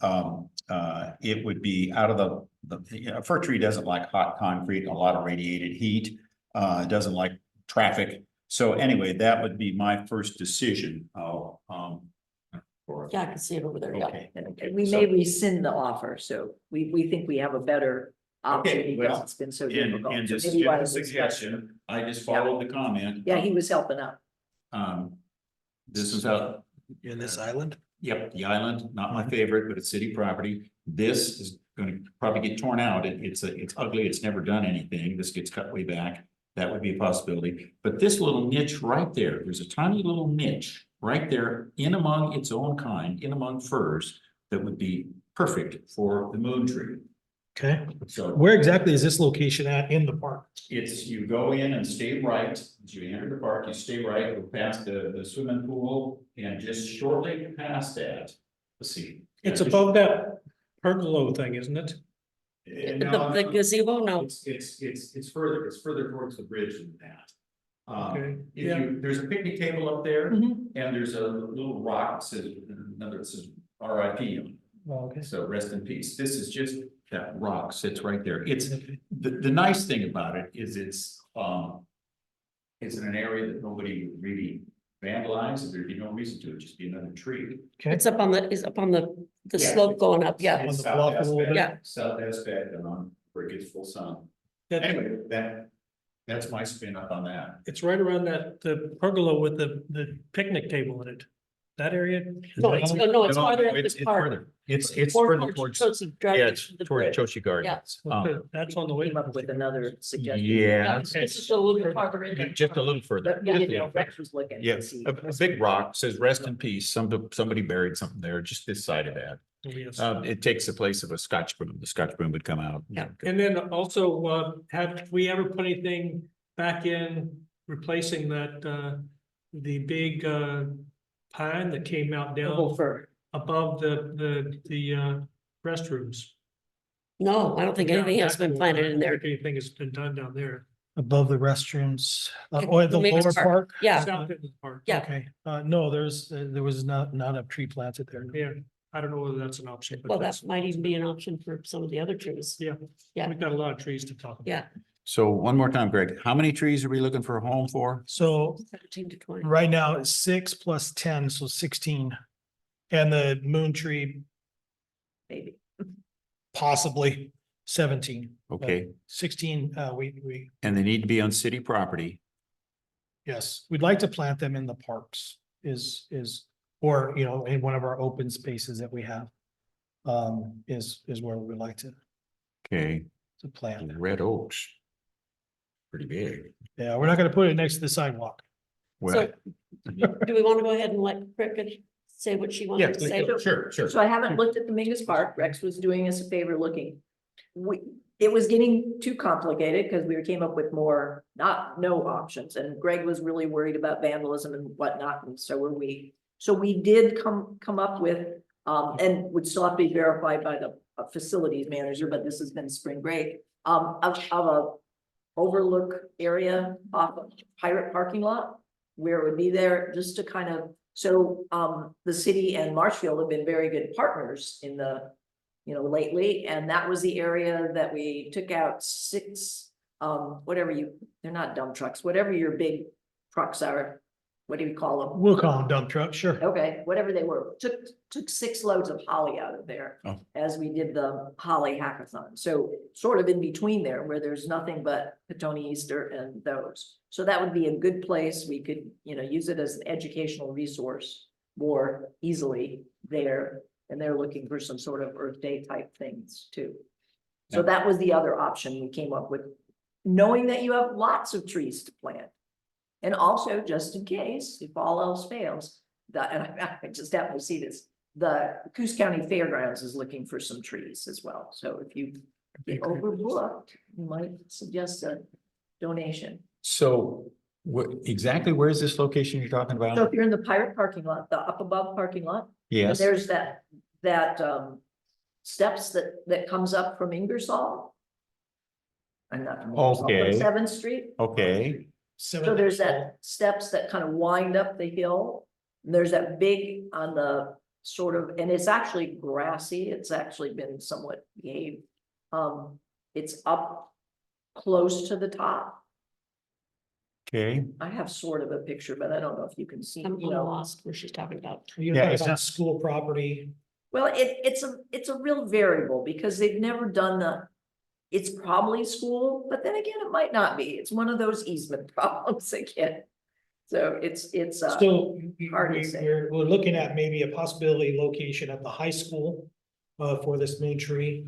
it would be out of a fir tree doesn't like hot concrete, a lot of radiated heat. It doesn't like traffic. So anyway, that would be my first decision. Yeah, I can see it over there. Yeah. Okay. And we may rescind the offer, so we think we have a better option Okay, because well, it's been so And, difficult. and So just maybe give why a it was suggestion, I just Yeah. followed the comment. Yeah, he was helping out. This is out, In this island? yep, the island, not my favorite, but it's city property. This is gonna probably get torn out. It's ugly. It's never done anything. This gets cut way back. That would be a possibility. But this little niche right there, there's a tiny little niche right there in among its own kind, in among firs, that would be perfect for the moon tree. Okay, So where exactly is this location at in the park? it's, you go in and stay right, as you enter the park, you stay right, go past the swimming pool, and just shortly past that, let's see. It's above that pergola thing, isn't it? The gazebo, no. It's further towards the bridge than that. Okay, If yeah. you, there's a picnic table up there, Mhm. and there's a little rock that says, another, it says RIP on it. Oh, okay. So rest in peace. This is just, that rock sits right there. It's, the nice thing about it is it's in an area that nobody would really vandalize, there'd be no reason to, it'd just be another tree. It's up on the Yeah. slope going up, yeah. It's On the bluff a little bit. Yeah. South aspect and on where it gets full sun. That- Anyway, that's my spin up on that. It's right around that, the pergola with the picnic table in it. That area? No, it's farther up this park. further. It's More further towards, Chelsea Drive yeah, to it's the towards bridge. Choshi Gardens. Okay, that's on the way. Came up with another suggestion. Yeah, It's just a little bit farther in. just a little further. But we didn't know, Rex was looking. to Yes, see. a big rock says rest in peace. Somebody buried something there, just this side of that. Yes. It takes the place of a Scotch broom. The Scotch broom would come out. Yeah. And then also, have we ever put anything back in replacing that, the big, pine that came out Double down fir. above the restrooms? No, I don't think anything has been planted in there. Anything has been done down there. Above the restrooms, Like or the Maker's lower Park. park? Yeah, South end of the park. Yeah. Okay, no, there was not a tree planted there. Yeah, I don't know whether that's an option, but well, that's, that might even be an option for some of the other trees. yeah. Yeah. We've got a lot of trees to talk about. Yeah, So one more time, Greg, how many trees are we looking for a home for? So 17 to 20. right now it's 6 plus 10, so 16. And the moon tree Maybe. possibly 17. but Okay, 16, we, and they need to be on city property. yes, we'd like to plant them in the parks or, in one of our open spaces that we have. Is where we'd like to Okay, plant. red oaks. Pretty big. Yeah, we're not gonna put it next to the sidewalk. Well, Do we want to go ahead and let Cricket say what she wanted to say? sure. So I haven't looked at the Mingus Park. Rex was doing us a favor looking. It was getting too complicated because we came up with no options, and Greg was really worried about vandalism and whatnot, and so were we. So we did come up with, and would still have to be verified by the facilities manager, but this has been spring break, of a overlook area off of Pirate parking lot, where it would be there just to kind of, so the city and Marshfield have been very good partners in the, lately, and that was the area that we took out 6, they're not dump trucks, whatever your big trucks are, what do you call them? We'll call them dump trucks, sure. Okay, whatever they were, took 6 loads of holly out of there. Oh. As we did the holly hackathon, so sort of in between there where there's nothing but Petone Easter and those. So that would be a good place, we could, use it as an educational resource more easily there. And they're looking for some sort of Earth Day type things too. So Yeah. that was the other option we came up with, knowing that you have lots of trees to plant. And also, just in case, if all else fails, and I just happened to see this, the Coos County Fairgrounds is looking for some trees as well. So if you get overbooked, you might suggest a donation. So exactly where is this location you're talking So about? if you're in the Pirate parking lot, the up above parking lot, and Yes, there's that steps that comes up from Ingersoll. I'm not from Ingersoll, but Okay. 7th Street. okay, So there's that steps that kind of wind up the hill. And there's that big on the sort of, and it's actually grassy. It's actually been somewhat behaved. It's up close to the top. okay. I have sort of a picture, but I don't know if you can see, I'm lost where she's talking about. You're Yeah, talking it's about not- school property. Well, it's a real variable because they've never done it's probably school, but then again, it might not be. It's one of those easement problems again. So it's, So hard to say. we're looking at maybe a possibility location at the high school for this moon tree.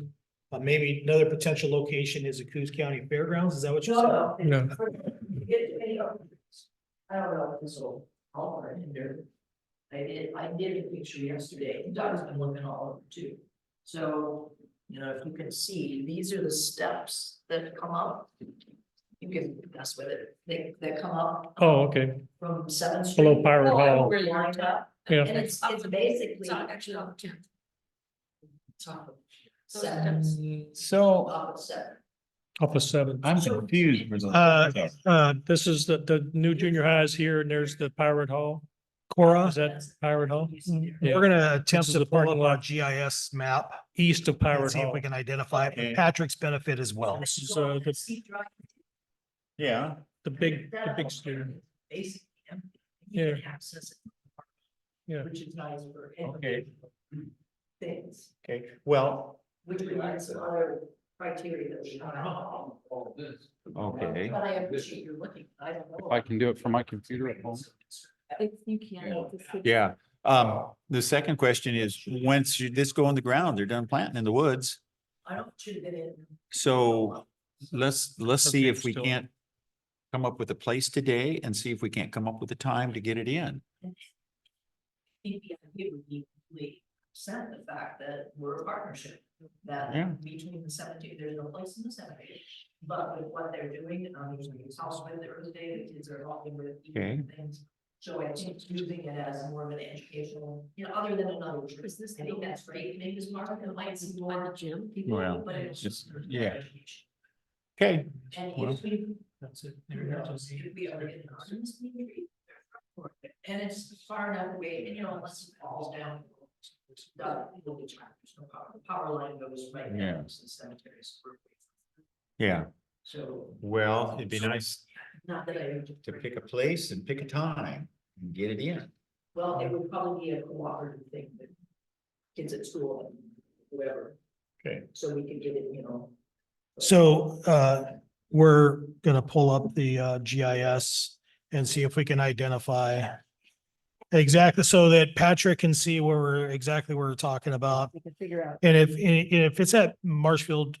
Maybe another potential location is the Coos County Fairgrounds. Is that what you're saying? No. I don't know if this will help or hinder. I did a picture yesterday, Doug's been looking all over too. So, if you can see, these are the steps that come up. You can mess with it, they come up Oh, okay. from 7th Street. Below Pirate Oh, I know Hall. where you're Lined up, Yeah. and it's basically. It's not actually on the 10th. Top of Those 7th, So top of 7th. Off of 7. I'm confused. This is the new junior high is here and there's the Pirate Hall. Cora, Is that Pirate Hall? Yeah. we're gonna attempt This is to the pull parking up our lot. GIS map East of and Pirate see if Hall. we can identify it for Okay. Patrick's benefit as well. This is Yeah, the big student. Basically, empty. Yeah. You can access it. Yeah. Which is nice for. Okay. Things, okay, well, which we had some other criteria that we. All this. okay. But I appreciate you looking, I don't know. I can do it from my computer at home. You can. Yeah, the second question is, when should this go on the ground? They're done planting in the woods. I don't should have been in. So let's see if we Still- can't come up with a place today and see if we can't come up with a time to get it in. I think the idea would be completely set the fact that we're a partnership. Yeah. That between the cemetery, there's no place in the cemetery, but with what they're doing, there's a house with Earth Day, the kids are helping with. Okay. Things. So I think using it as more of an educational, other than another tree. Is this I think that's great, maybe this market it might see By the more gym? people, Well, but it's just- just. yeah. Okay, And Well, if we That's it. if we are getting on this community. And it's far enough away, and unless it falls down. It'll be trapped, there's no power, the power line goes right Yeah. down to the cemetery. yeah, So, well, it'd be nice not that I, to pick a place and pick a time and get it in. well, it would probably be a cooperative thing that. Kids at school and whoever. Okay. So we could get it, So we're gonna pull up the GIS and see if we can identify exactly so that Patrick can see exactly where we're talking about. We can figure out. And if it's at Marshfield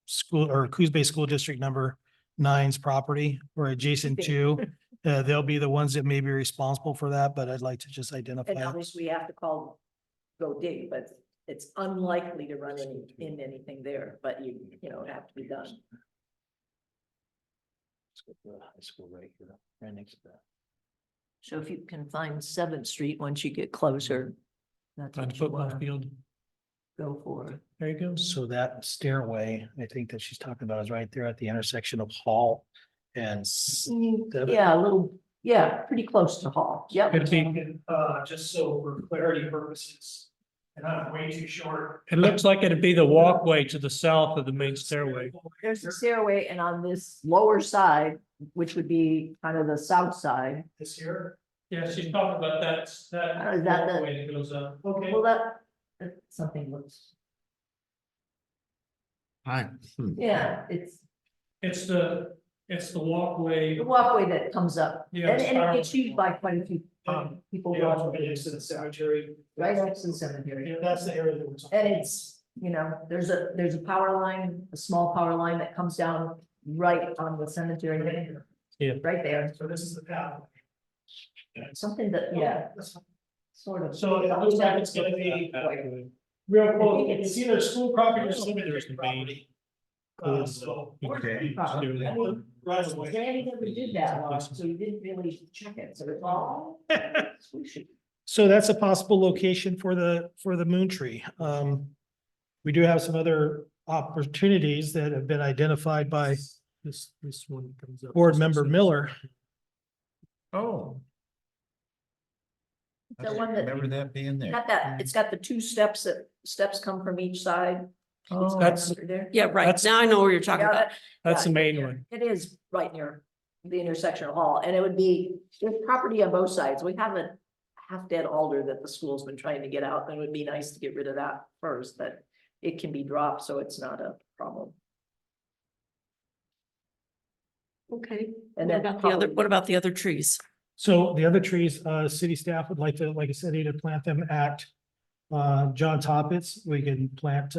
school or Coos Bay School District number 9's property or adjacent to, they'll be the ones that may be responsible for that, but I'd like to just identify. And it. obviously we have to go dig, but it's unlikely to run anything there, but it have to be done. High school right here, right next to that. So if you can find 7th Street once you get closer. That's On the what you football wanna field. go for. There you go. So that stairway, I think that she's talking about is right there at the intersection of Hall and. Yeah, pretty close to Hall, yep. It'd be, Just so for clarity purposes, and I'm way too short. it looks like it'd be the walkway to the south of the main stairway. There's the stairway, and on this lower side, which would be kind of the south side. This here? Yeah, she's talking about that Is that the- walkway that goes up. Okay. Well, that something looks, Hi. yeah, it's It's the walkway. the walkway that comes up, Yeah, and it's it our- gets used by quite a few people. Yeah, go right next to the cemetery. Right next to the cemetery. Yeah, that's the area that we're talking. And it's, there's a power line, a small power line that comes down right on the cemetery. there. Yeah. Right there, So this is the path. something that, yeah, sort of. So it looks like it's gonna be real close. It's either school property or cemetery property. So. Okay. Right away. Randy never did that one, so you didn't really check it, so it's all. We should. So that's a possible location for the moon tree. We do have some other opportunities that have been identified by This one comes up. board member Miller. Oh. The one that, Remember that being there? it's got the two steps steps come from each side. Oh, that's- There. Yeah, right. That's- Now I know what you're talking about. That's the Yeah, main one. It is right near the intersection of Hall, and it would be, there's property on both sides. We have a half-dead alder that the school's been trying to get out, and it would be nice to get rid of that first, but it can be dropped, so it's not a problem. Okay. And What then about the other, probably- what about the other trees? So the other trees, city staff would like to, like I said, either plant them at John Toppit's. We can plant,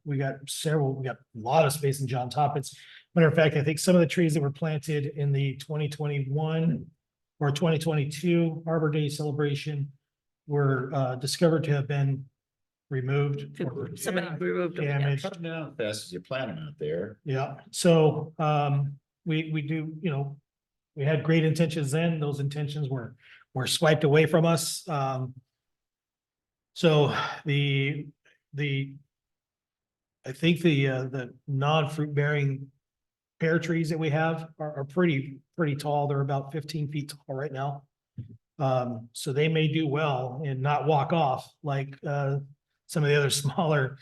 we got a lot of space in John Toppit's. Matter of fact, I think some of the trees that were planted in the 2021 or 2022 Arbor Day celebration were discovered to have been removed. or Somebody removed them. yeah. damaged. Cut down fast as you're planting out there. Yeah, so we do, we had great intentions then. Those intentions were swiped away from us. So the I think the non-fruit bearing pear trees that we have are pretty tall. They're about 15 feet tall right now. So they may do well and not walk off like some of the other smaller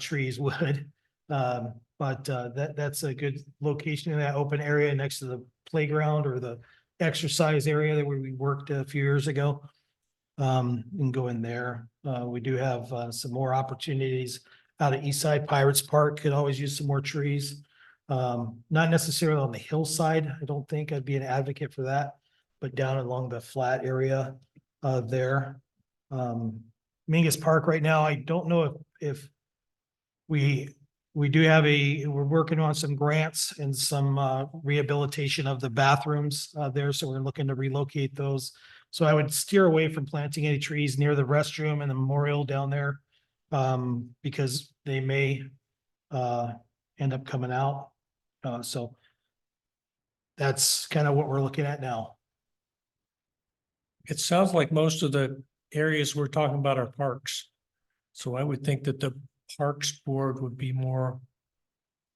trees would. But that's a good location in that open area next to the playground or the exercise area that we worked a few years ago. And go in there. We do have some more opportunities out at Eastside Pirates Park. Could always use some more trees. Not necessarily on the hillside. I don't think I'd be an advocate for that, but down along the flat area there. Mingus Park right now, I don't know if we do have we're working on some grants and some rehabilitation of the bathrooms there, so we're looking to relocate those. So I would steer away from planting any trees near the restroom and the memorial down there, because they may end up coming out. So that's kind of what we're looking at now. It sounds like most of the areas we're talking about are parks. So I would think that the Parks Board would be more.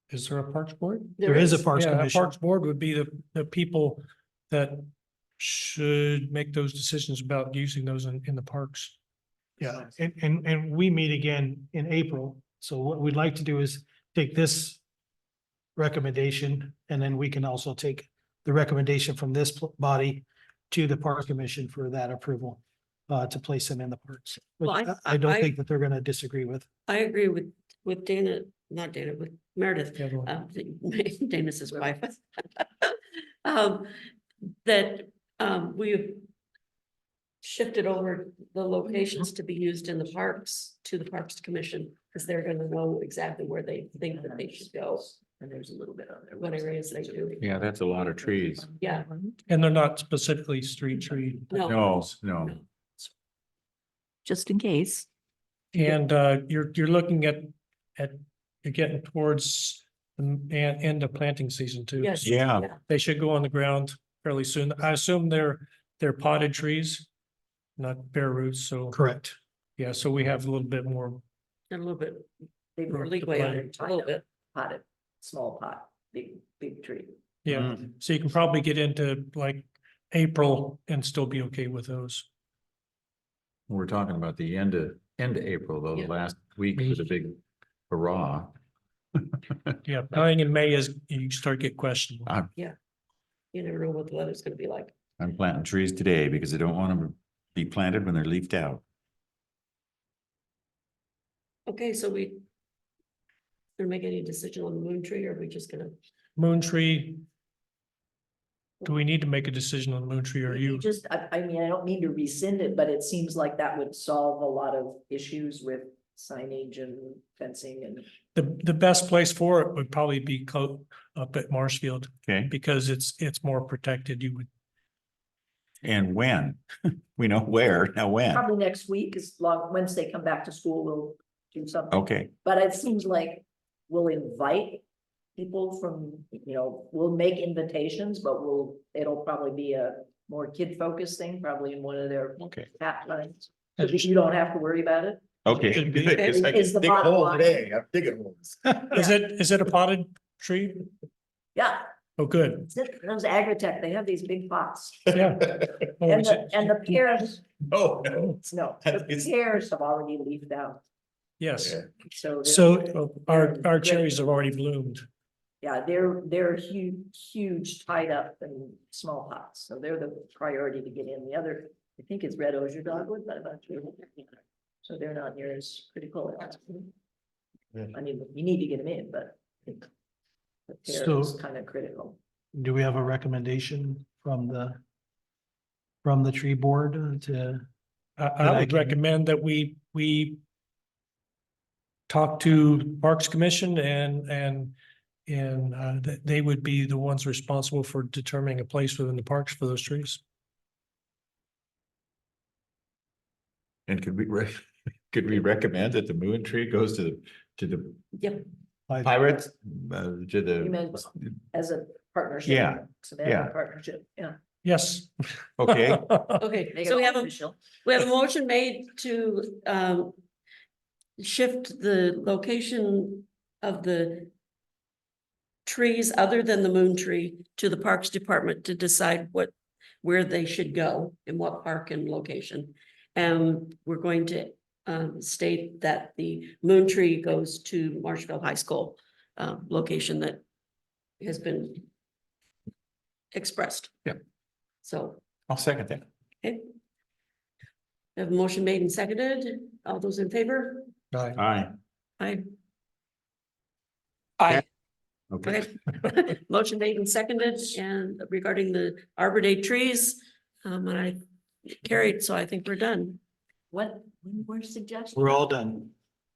Is there a Parks Board? There is a Parks Yeah, a Commission. Parks Board would be the people that should make those decisions about using those in the parks. Yeah, and we meet again in April. So what we'd like to do is take this recommendation, and then we can also take the recommendation from this body to the Parks Commission for that approval to place them in the parks. Which Well, I don't I- think that they're gonna disagree with. I agree with Dana, not Dana, with Meredith, The other one. Dana's his wife. That we've shifted over the locations to be used in the parks to the Parks Commission, because they're gonna know exactly where they think that they should go, And there's a little bit on there. what areas they do. Yeah, that's a lot of trees. Yeah. And they're not specifically street tree. No. No. Just in case. And you're looking at you're getting towards the end of planting season too. Yes. Yeah. They should go on the ground fairly soon. I assume they're potted trees, not bare roots. So, Correct. yeah, so we have a little bit more. A little bit They more were leeway on it, a little bit. potted, small pot, big tree. Yeah, Mm. so you can probably get into like April and still be okay with those. We're talking about the end of April, though, the Yeah. last week was a big hurrah. Yeah, planting in May is, you start to get questionable. You never know what the weather's gonna be like. I'm planting trees today because I don't want them to be planted when they're leafed out. Okay, so gonna make any decision on the moon tree, or are we just gonna? Moon tree. Do we need to make a decision on moon tree or you? Just, I mean, I don't mean to rescind it, but it seems like that would solve a lot of issues with signage and fencing and. The best place for it would probably be up at Marshfield Okay, because it's more protected. You would, and when? We know where, now when? Probably next week, as long, once they come back to school, we'll do something. Okay, But it seems like we'll invite people from, we'll make invitations, but it'll probably be a more kid-focused thing, probably in one of their okay, tap lines. So that you don't have to worry about it. okay. Should be. Good, 'cause I can Is the dig a bottom hole line. today. I'm digging holes. is it a potted tree? Yeah, Oh, good. those Agritech, they have these big pots. Yeah. Oh, And is it- the pears, Oh, no. no, the It's- pears have already leafed out, Yes. so. they're- So Our cherries have already bloomed. Yeah, they're huge tied up in small pots, so they're the priority to get in. The other, I think it's red osier dogwood, but I'm not sure. So they're not near as critical. I mean, you need to get them in, but. The pear So- is kind of critical. do we have a recommendation from the tree board to? I I would can- recommend that we talk to Parks Commission and that they would be the ones responsible for determining a place within the parks for those trees. And could we recommend that the moon tree goes to the Yep. pirates? To You the, meant as a partnership. Yeah, Semantic yeah. Partnership, yeah. Yes. okay, Okay, Make so it we have a, official. we have a motion made to shift the location of the trees other than the moon tree to the Parks Department to decide where they should go, in what park and location. And we're going to state that the moon tree goes to Marshville High School location that has been expressed. Yep. So, I'll second that. okay. We have a motion made and seconded. All those in favor? Aye, Aye. I, okay. Okay. Motion made and seconded, and regarding the Arbor Day trees, and I carried, so I think we're done. One more suggestion. We're all done.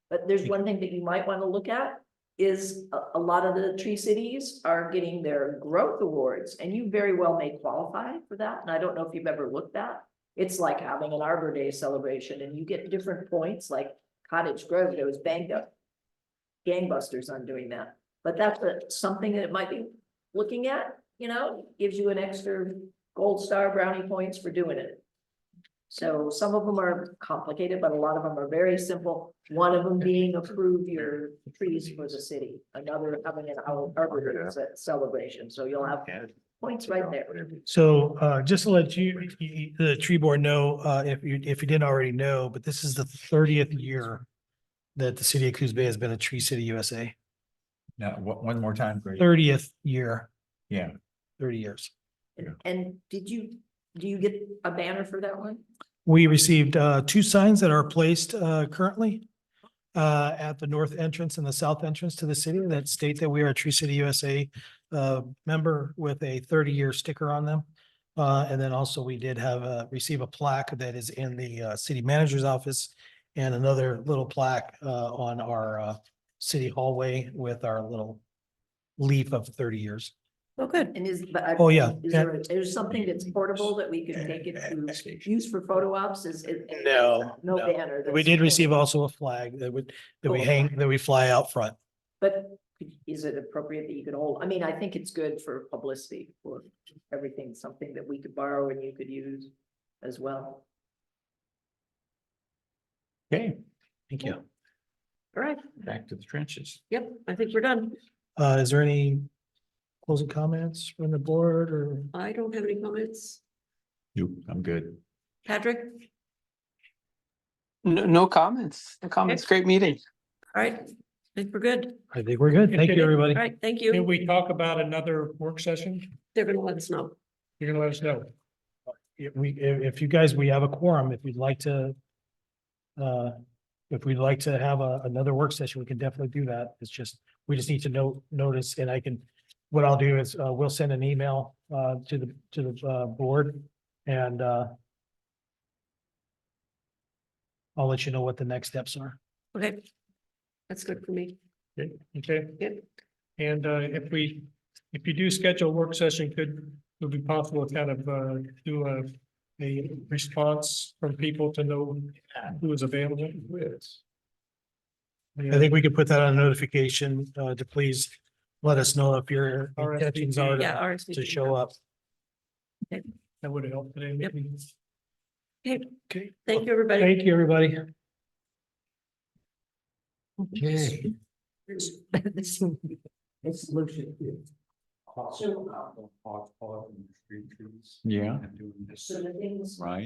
But there's one thing that you might want to look at is a lot of the tree cities are getting their growth awards and you very well may qualify for that. And I don't know if you've ever looked at. It's like having an Arbor Day celebration and you get different points like Cottage Grove, there was banged up gangbusters on doing that. But that's something that it might be looking at, gives you an extra gold star brownie points for doing it. So some of them are complicated, but a lot of them are very simple. One of them being approve your trees for the city, another having an Arbor Day celebration. So you'll have points right there. So just to let the tree board know, if you didn't already know, but this is the 30th year that the city of Coos Bay has been a Tree City USA. Now, one more time, great. 30th year, Yeah, 30 years. And do you get a banner for that one? We received 2 signs that are placed currently at the north entrance and the south entrance to the city that state that we are a Tree City USA member with a 30-year sticker on them. And then also we did receive a plaque that is in the city manager's office and another little plaque on our city hallway with our little leaf of 30 years. Oh, good. And Oh, yeah. There's something that's portable that we could take it to use for photo ops? No, No no. banner. We that's- did receive also a flag that we hang, that we fly out front. But is it appropriate that you could hold? I mean, I think it's good for publicity for everything, something that we could borrow and you could use as well. okay, Thank you. All right. back to the trenches. Yep, I think we're done. Is there any closing comments from the board or? I don't have any comments. Nope, I'm good. Patrick? no comments, no comments. Great meeting. All right, I think we're good. I think we're good. Thank you, everybody. All right, thank Can you. we talk about another work session? They're gonna let us know. You're gonna let us know. If you guys, we have a quorum, if you'd like to. If we'd like to have another work session, we can definitely do that. It's just, we just need to notice and what I'll do is, we'll send an email, to the board and, I'll let you know what the next steps are. Okay. That's good for me. Okay. Yep. And if you do schedule a work session, would it be possible to kind of do a response from people to know who is available? I think we could put that on a notification, to please let us know if your intentions are Yeah, to RSVP. show up. That would help today. Yep. maybe. Okay, Okay. thank you, everybody. Thank you, everybody. Okay. It's solution. Yeah, So the things. right.